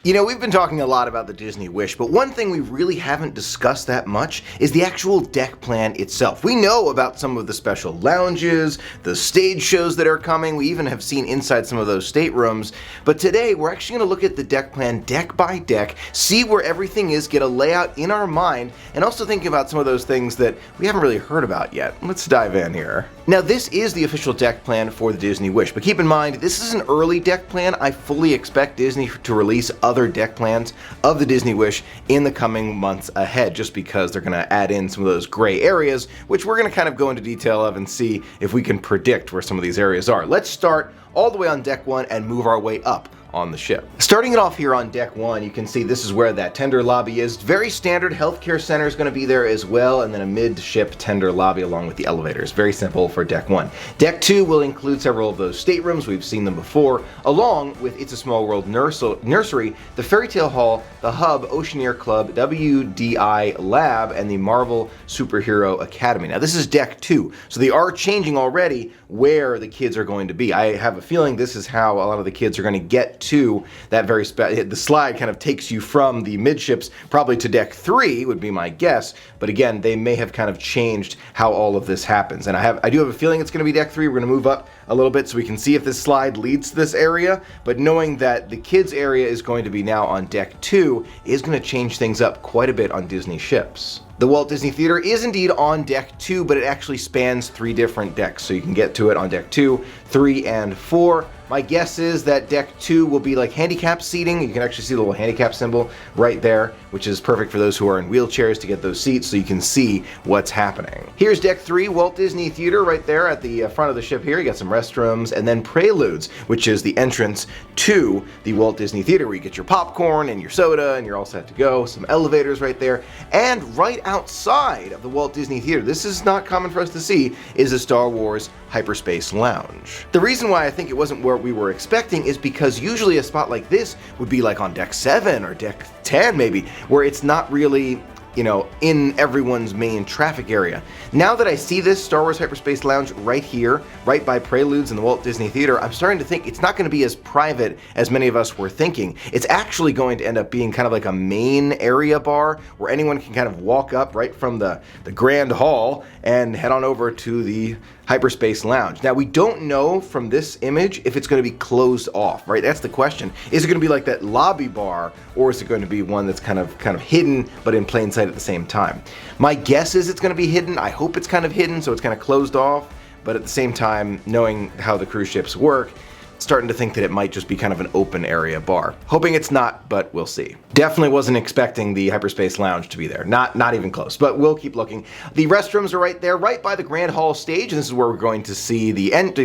You know, we've been talking a lot about the Disney Wish, but one thing we really haven't discussed that much is the actual deck plan itself. We know about some of the special lounges, the stage shows that are coming, we even have seen inside some of those staterooms, but today we're actually going to look at the deck plan deck by deck, see where everything is, get a layout in our mind, and also think about some of those things that we haven't really heard about yet. Let's dive in here. Now, this is the official deck plan for the Disney Wish, but keep in mind, this is an early deck plan. I fully expect Disney to release other deck plans of the Disney Wish in the coming months ahead, just because they're going to add in some of those gray areas, which we're going to kind of go into detail of and see if we can predict where some of these areas are. Let's start all the way on deck 1 and move our way up on the ship. Starting it off here on deck 1, you can see this is where that tender lobby is. Very standard. Healthcare center is going to be there as well, and then a mid-ship tender lobby along with the elevators. Very simple for deck 1. Deck 2 will include several of those staterooms. We've seen them before, along with It's a Small World Nursery, the Fairy Tale Hall, the Hub, Oceaneer Club, WDI Lab, and the Marvel Superhero Academy. Now, this is deck 2, so they are changing already where the kids are going to be. I have a feeling this is how a lot of the kids are going to get to that very the slide kind of takes you from the midships probably to deck 3 would be my guess, but again, they may have kind of changed how all of this happens, and I do have a feeling it's going to be deck 3. We're going to move up a little bit so we can see if this slide leads to this area, but knowing that the kids area is going to be now on deck 2 is going to change things up quite a bit on Disney ships. The Walt Disney Theater is indeed on deck 2, but it actually spans 3 different decks, so you can get to it on deck 2, 3, and 4. My guess is that deck 2 will be like handicap seating. You can actually see the little handicap symbol right there, which is perfect for those who are in wheelchairs to get those seats so you can see what's happening. Here's deck 3, Walt Disney Theater right there at the front of the ship here. You got some restrooms, and then Preludes, which is the entrance to the Walt Disney Theater where you get your popcorn and your soda and you're all set to go. Some elevators right there, and right outside of the Walt Disney Theater, this is not common for us to see, is the Star Wars Hyperspace Lounge. The reason why I think it wasn't where we were expecting is because usually a spot like this would be like on deck 7 or deck 10 maybe, where it's not really, you know, in everyone's main traffic area. Now that I see this Star Wars Hyperspace Lounge right here, right by Preludes in the Walt Disney Theater, I'm starting to think it's not going to be as private as many of us were thinking. It's actually going to end up being kind of like a main area bar where anyone can kind of walk up right from the Grand Hall and head on over to the Hyperspace Lounge. Now, we don't know from this image if it's going to be closed off, right? That's the question. Is it going to be like that lobby bar, or is it going to be one that's kind of hidden but in plain sight at the same time? My guess is it's going to be hidden. I hope it's kind of hidden, so it's kind of closed off, but at the same time, knowing how the cruise ships work, starting to think that it might just be kind of an open area bar. Hoping it's not, but we'll see. Definitely wasn't expecting the Hyperspace Lounge to be there. Not even close, but we'll keep looking. The restrooms are right there, right by the Grand Hall stage, and this is where we're going to see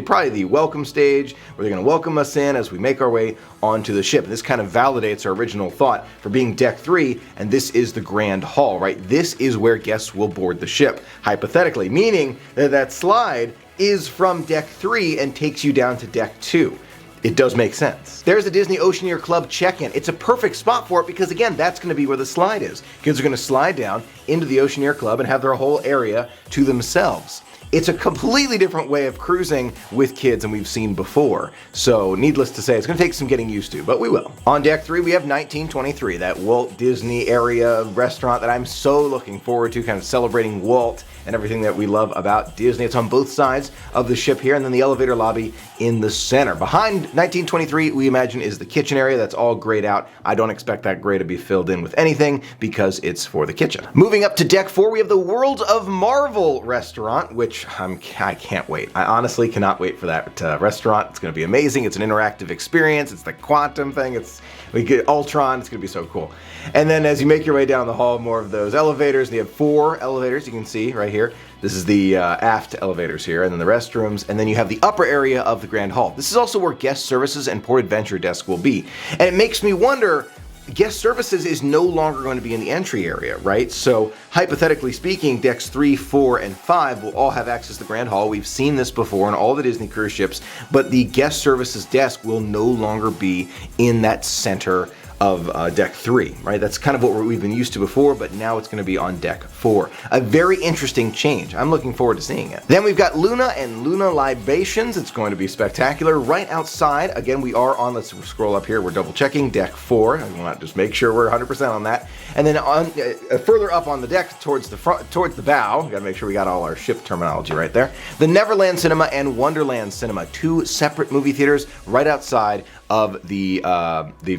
probably the welcome stage, where they're going to welcome us in as we make our way onto the ship. This kind of validates our original thought for being deck 3, and this is the Grand Hall, right? This is where guests will board the ship, hypothetically, meaning that that slide is from deck 3 and takes you down to deck 2. It does make sense. There's the Disney Oceaneer Club check-in. It's a perfect spot for it because, again, that's going to be where the slide is. Kids are going to slide down into the Oceaneer Club and have their whole area to themselves. It's a completely different way of cruising with kids than we've seen before. So, needless to say, it's going to take some getting used to, but we will. On deck 3, we have 1923, that Walt Disney area restaurant that I'm so looking forward to, kind of celebrating Walt and everything that we love about Disney. It's on both sides of the ship here, and then the elevator lobby in the center. Behind 1923, we imagine, is the kitchen area. That's all grayed out. I don't expect that gray to be filled in with anything because it's for the kitchen. Moving up to deck 4, we have the World of Marvel restaurant, which I can't wait. I honestly cannot wait for that restaurant. It's going to be amazing. It's an interactive experience. It's the quantum thing. We get Ultron. It's going to be so cool. And then as you make your way down the hall, more of those elevators. They have 4 elevators you can see right here. This is the aft elevators here, and then the restrooms, and then you have the upper area of the Grand Hall. This is also where guest services and port adventure desk will be. And it makes me wonder, guest services is no longer going to be in the entry area, right? So hypothetically speaking, decks 3, 4, and 5 will all have access to the Grand Hall. We've seen this before on all the Disney cruise ships, but the guest services desk will no longer be in that center of deck 3, right? That's kind of what we've been used to before, but now it's going to be on deck 4. A very interesting change. I'm looking forward to seeing it. Then we've got Luna and Luna Libations. It's going to be spectacular. Right outside, again, we are on, let's scroll up here, we're double checking deck 4. I want to just make sure we're 100% on that. And then on further up on the deck towards the front, towards the bow, we got to make sure we got all our ship terminology right there. The Neverland Cinema and Wonderland Cinema, 2 separate movie theaters right outside of the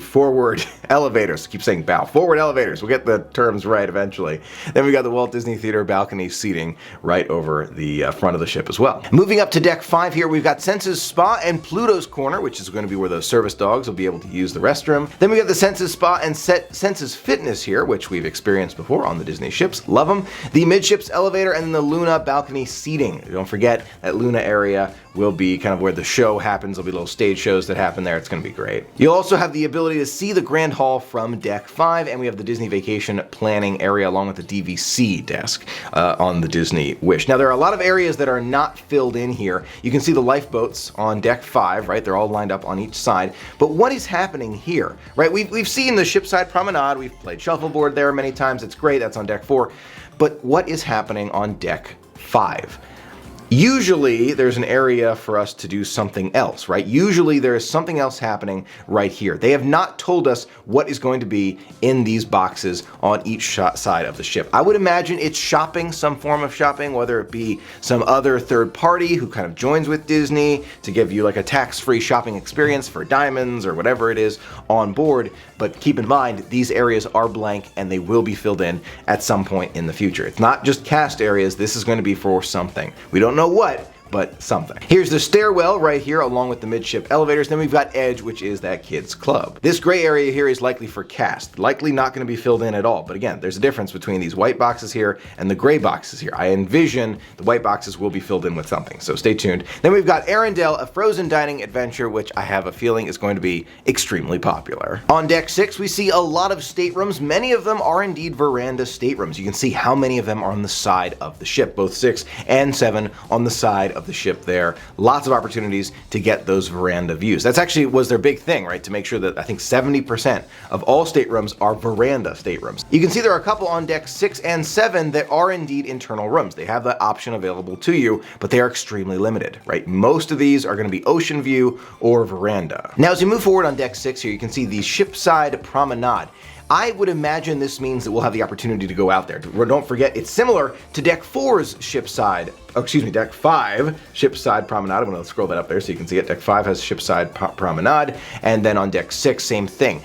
forward elevators. I keep saying bow. Forward elevators. We'll get the terms right eventually. Then we got the Walt Disney Theater balcony seating right over the front of the ship as well. Moving up to deck 5 here, we've got Senses Spa and Pluto's Corner, which is going to be where those service dogs will be able to use the restroom. Then we got the Senses Spa and Senses Fitness here, which we've experienced before on the Disney ships. Love them. The midships elevator and the Luna balcony seating. Don't forget that Luna area will be kind of where the show happens. There'll be little stage shows that happen there. It's going to be great. You'll also have the ability to see the Grand Hall from deck 5, and we have the Disney Vacation Planning area along with the DVC desk on the Disney Wish. Now there are a lot of areas that are not filled in here. You can see the lifeboats on deck 5, right? They're all lined up on each side. But what is happening here, right? We've seen the shipside promenade. We've played shuffleboard there many times. It's great. That's on deck 4. But what is happening on deck 5? Usually there's an area for us to do something else, right? Usually there is something else happening right here. They have not told us what is going to be in these boxes on each side of the ship. I would imagine it's shopping, some form of shopping, whether it be some other third party who kind of joins with Disney to give you like a tax-free shopping experience for diamonds or whatever it is on board. But keep in mind, these areas are blank and they will be filled in at some point in the future. It's not just cast areas. This is going to be for something. We don't know what, but something. Here's the stairwell right here along with the midship elevators. Then we've got Edge, which is that kids club. This gray area here is likely for cast, likely not going to be filled in at all. But again, there's a difference between these white boxes here and the gray boxes here. I envision the white boxes will be filled in with something, so stay tuned. Then we've got Arendelle, a frozen dining adventure, which I have a feeling is going to be extremely popular. On deck 6, we see a lot of staterooms. Many of them are indeed veranda staterooms. You can see how many of them are on the side of the ship, both 6 and 7 on the side of the ship there. Lots of opportunities to get those veranda views. That's actually was their big thing, right? To make sure that I think 70% of all staterooms are veranda staterooms. You can see there are a couple on deck 6 and 7 that are indeed internal rooms. They have that option available to you, but they are extremely limited, right? Most of these are going to be ocean view or veranda. Now, as we move forward on deck 6 here, you can see the shipside promenade. I would imagine this means that we'll have the opportunity to go out there. Don't forget, it's similar to deck 4's shipside, deck 5 shipside promenade. I'm going to scroll that up there so you can see it. Deck 5 has shipside promenade, and then on deck 6, same thing.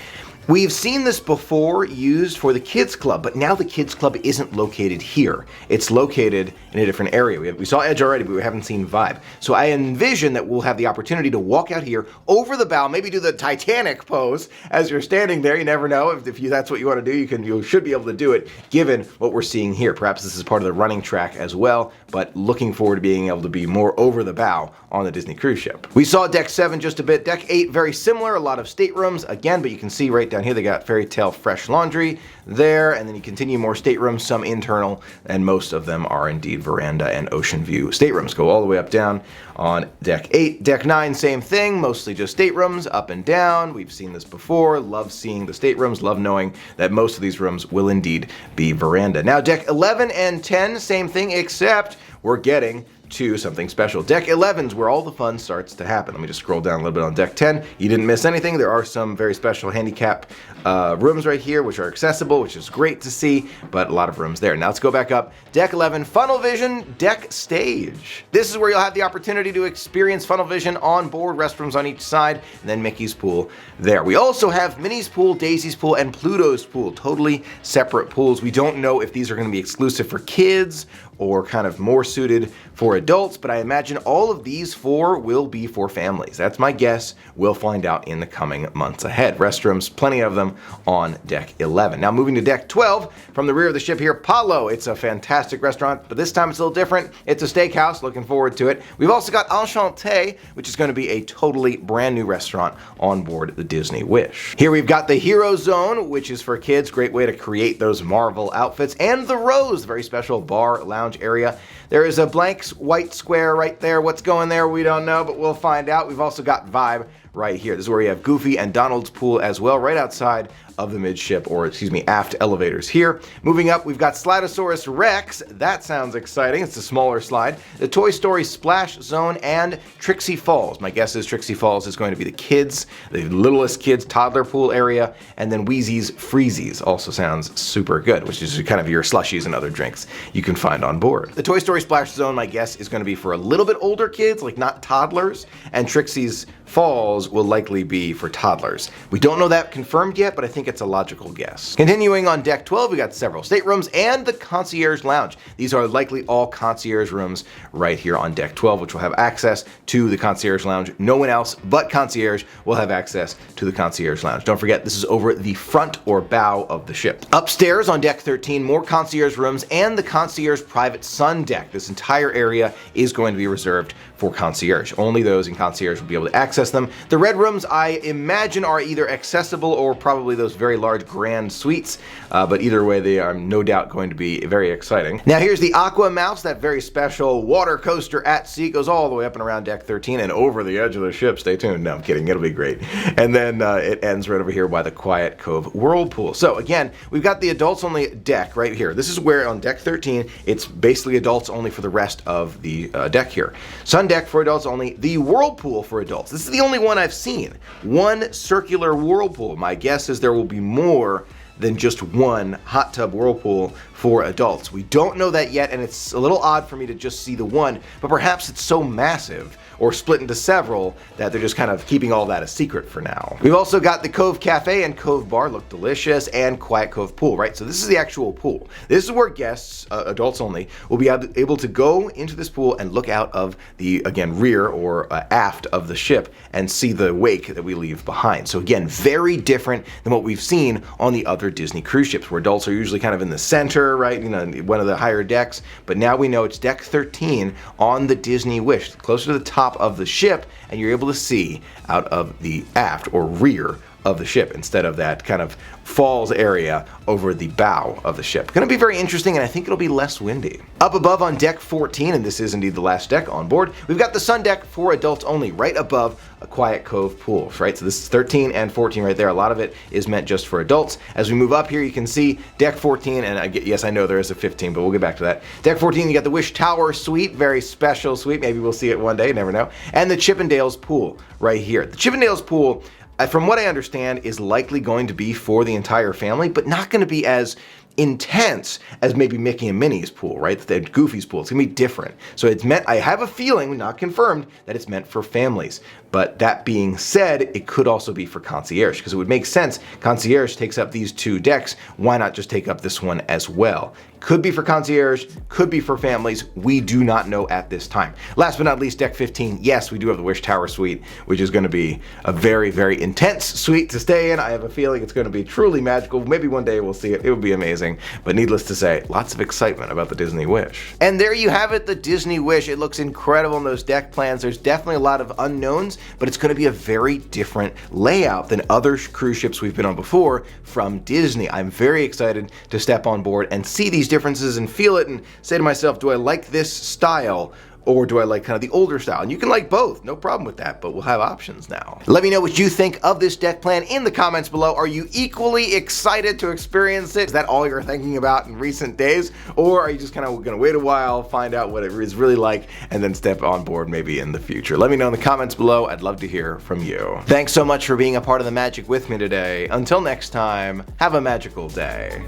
We've seen this before used for the kids club, but now the kids club isn't located here. It's located in a different area. We saw Edge already, but we haven't seen Vibe. So I envision that we'll have the opportunity to walk out here over the bow, maybe do the Titanic pose as you're standing there. You never know if that's what you want to do. You should be able to do it given what we're seeing here. Perhaps this is part of the running track as well, but looking forward to being able to be more over the bow on the Disney cruise ship. We saw deck 7 just a bit. Deck 8, very similar, a lot of staterooms again, but you can see right down here they got Fairy Tale Fresh Laundry there, and then you continue more staterooms, some internal, and most of them are indeed veranda and ocean view staterooms. Go all the way up down on deck 8. Deck 9, same thing, mostly just staterooms, up and down. We've seen this before. Love seeing the staterooms, love knowing that most of these rooms will indeed be veranda. Now deck 11 and 10, same thing, except we're getting to something special. Deck 11's where all the fun starts to happen. Let me just scroll down a little bit on deck 10. You didn't miss anything. There are some very special handicap rooms right here, which are accessible, which is great to see, but a lot of rooms there. Now let's go back up. Deck 11, Funnel Vision Deck Stage. This is where you'll have the opportunity to experience Funnel Vision on board, restrooms on each side, and then Mickey's Pool there. We also have Minnie's Pool, Daisy's Pool, and Pluto's Pool, totally separate pools. We don't know if these are going to be exclusive for kids or kind of more suited for adults, but I imagine all of these 4 will be for families. That's my guess. We'll find out in the coming months ahead. Restrooms, plenty of them on deck 11. Now moving to deck 12, from the rear of the ship here, Palo. It's a fantastic restaurant, but this time it's a little different. It's a steakhouse, looking forward to it. We've also got Enchanté, which is going to be a totally brand new restaurant on board the Disney Wish. Here we've got the Hero Zone, which is for kids, great way to create those Marvel outfits, and the Rose, very special bar lounge area. There is a blank white square right there. What's going there, we don't know, but we'll find out. We've also got Vibe right here. This is where you have Goofy and Donald's pool as well, right outside of the midship, or excuse me, aft elevators here. Moving up, we've got Slidosaurus Rex. That sounds exciting. It's a smaller slide. The Toy Story Splash Zone and Trixie Falls. My guess is Trixie Falls is going to be the kids, the littlest kids toddler pool area, and then Wheezy's Freezies also sounds super good, which is kind of your slushies and other drinks you can find on board. The Toy Story Splash Zone, my guess, is going to be for a little bit older kids, like not toddlers, and Trixie's Falls will likely be for toddlers. We don't know that confirmed yet, but I think it's a logical guess. Continuing on deck 12, we got several staterooms and the concierge lounge. These are likely all concierge rooms right here on deck 12, which will have access to the concierge lounge. No one else but concierge will have access to the concierge lounge. Don't forget, this is over the front or bow of the ship. Upstairs on deck 13, more concierge rooms and the concierge private sun deck. This entire area is going to be reserved for concierge. Only those in concierge will be able to access them. The red rooms, I imagine, are either accessible or probably those very large grand suites, but either way, they are no doubt going to be very exciting. Now here's the Aqua Mouse, that very special water coaster at sea. Goes all the way up and around deck 13 and over the edge of the ship. Stay tuned. No, I'm kidding. It'll be great. And then it ends right over here by the Quiet Cove Whirlpool. So again, we've got the adults only deck right here. This is where on deck 13, it's basically adults only for the rest of the deck here. Sun deck for adults only. The Whirlpool for adults. This is the only one I've seen. One circular whirlpool. My guess is there will be more than just one hot tub whirlpool for adults. We don't know that yet, and it's a little odd for me to just see the one, but perhaps it's so massive or split into several that they're just kind of keeping all that a secret for now. We've also got the Cove Cafe and Cove Bar, look delicious, and Quiet Cove Pool, right? So this is the actual pool. This is where guests, adults only, will be able to go into this pool and look out of the, again, rear or aft of the ship and see the wake that we leave behind. So again, very different than what we've seen on the other Disney cruise ships, where adults are usually kind of in the center, right? You know, one of the higher decks, but now we know it's deck 13 on the Disney Wish, closer to the top of the ship, and you're able to see out of the aft or rear of the ship instead of that kind of falls area over the bow of the ship. Going to be very interesting, and I think it'll be less windy. Up above on deck 14, and this is indeed the last deck on board, we've got the sun deck for adults only, right above a Quiet Cove pool, right? So this is 13 and 14 right there. A lot of it is meant just for adults. As we move up here, you can see deck 14, and yes, I know there is a 15, but we'll get back to that. Deck 14, you got the Wish Tower suite, very special suite. Maybe we'll see it one day, never know. And the Chippendales pool right here. The Chippendales pool, from what I understand, is likely going to be for the entire family, but not going to be as intense as maybe Mickey and Minnie's pool, right? The Goofy's pool. It's gonna be different. So it's meant, I have a feeling, not confirmed, that it's meant for families. But that being said, it could also be for concierge, because it would make sense. Concierge takes up these two decks. Why not just take up this one as well? Could be for concierge, could be for families. We do not know at this time. Last but not least, deck 15. Yes, we do have the Wish Tower suite, which is going to be a very, very intense suite to stay in. I have a feeling it's going to be truly magical. Maybe one day we'll see it. It would be amazing. But needless to say, lots of excitement about the Disney Wish. And there you have it, the Disney Wish. It looks incredible in those deck plans. There's definitely a lot of unknowns, but it's going to be a very different layout than other cruise ships we've been on before from Disney. I'm very excited to step on board and see these differences and feel it and say to myself, do I like this style or do I like kind of the older style? And you can like both, no problem with that, but we'll have options now. Let me know what you think of this deck plan in the comments below. Are you equally excited to experience it? Is that all you're thinking about in recent days? Or are you just kind of gonna wait a while, find out what it is really like, and then step on board maybe in the future? Let me know in the comments below. I'd love to hear from you. Thanks so much for being a part of the magic with me today. Until next time, have a magical day.